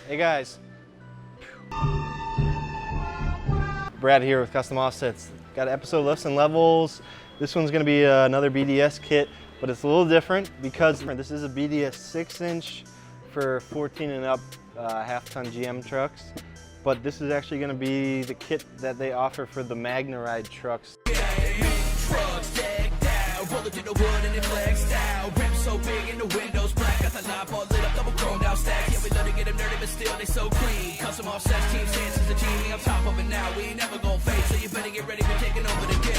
Hey guys. Brad here with Custom Offsets. Got episode lifts and levels. This one's gonna be another BDS kit, but it's a little different because this is a BDS 6-inch for 14 and up half-ton GM trucks. But this is actually gonna be the kit that they offer for the Magneride trucks. Roll to the wood and it flexed out. Rims so big and the windows black. Got the knob all lit up, double chromed out stacks. Yeah, we love to get them dirty, but still they so clean. Custom Offsets, team chances, the team. We on top of it now. We ain't never gonna fade, so you better get ready for taking over the game.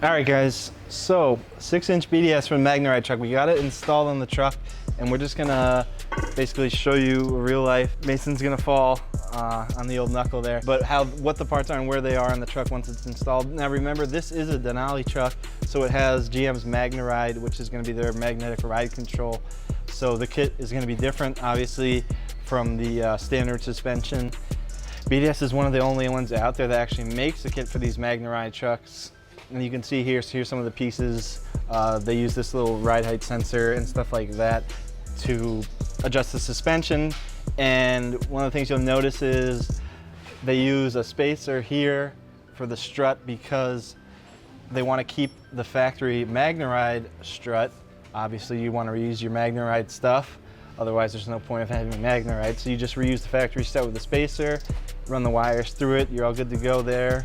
All right guys, so 6-inch BDS from the Magneride truck. We got it installed on the truck and we're just gonna basically show you real life. Mason's gonna fall on the old knuckle there, but what the parts are and where they are on the truck once it's installed. Now remember, this is a Denali truck, so it has GM's Magneride, which is gonna be their magnetic ride control. So the kit is gonna be different, obviously, from the standard suspension. BDS is one of the only ones out there that actually makes a kit for these Magneride trucks. And you can see here's some of the pieces. They use this little ride height sensor and stuff like that to adjust the suspension. And one of the things you'll notice is they use a spacer here for the strut because they want to keep the factory Magneride strut. Obviously you want to reuse your Magneride stuff, otherwise there's no point of having Magneride. So you just reuse the factory strut with the spacer, run the wires through it, you're all good to go there.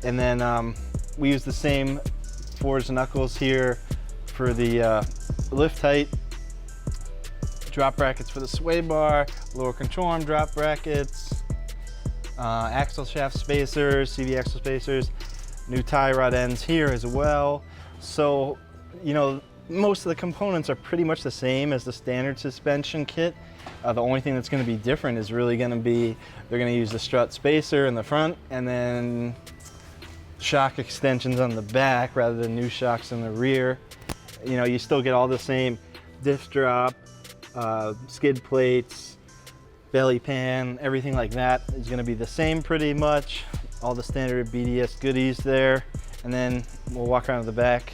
And then we use the same forged knuckles here for the lift height, drop brackets for the sway bar, lower control arm drop brackets, axle shaft spacers, CV axle spacers, new tie rod ends here as well. So, you know, most of the components are pretty much the same as the standard suspension kit. The only thing that's going to be different is really going to be they're going to use the strut spacer in the front and then shock extensions on the back rather than new shocks in the rear. You know, you still get all the same diff drop, skid plates, belly pan, everything like that is going to be the same pretty much. All the standard BDS goodies there. And then we'll walk around the back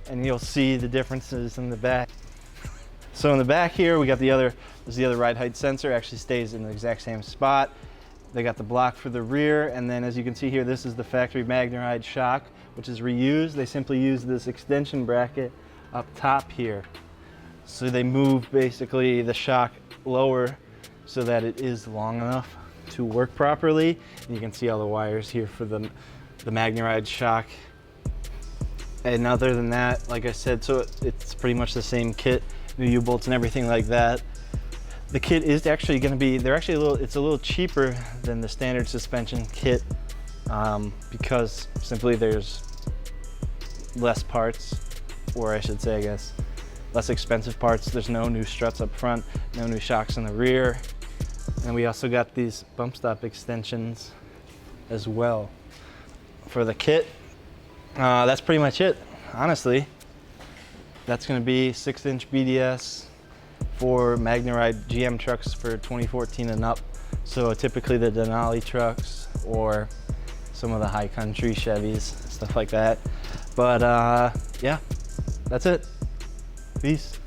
and you'll see the differences in the back. So in the back here, we got there's the other ride height sensor, actually stays in the exact same spot. They got the block for the rear, and then as you can see here, this is the factory Magneride shock, which is reused. They simply use this extension bracket up top here. So they move basically the shock lower so that it is long enough to work properly. And you can see all the wires here for the Magneride shock. And other than that, like I said, so it's pretty much the same kit, new U-bolts and everything like that. The kit is actually going to be, it's a little cheaper than the standard suspension kit because simply there's less parts, or I should say, I guess, less expensive parts. There's no new struts up front, no new shocks in the rear. And we also got these bump stop extensions as well for the kit. That's pretty much it, honestly. That's going to be 6-inch BDS for Magneride GM trucks for 2014 and up. So typically the Denali trucks or some of the high country Chevys, stuff like that. But yeah, that's it. Peace.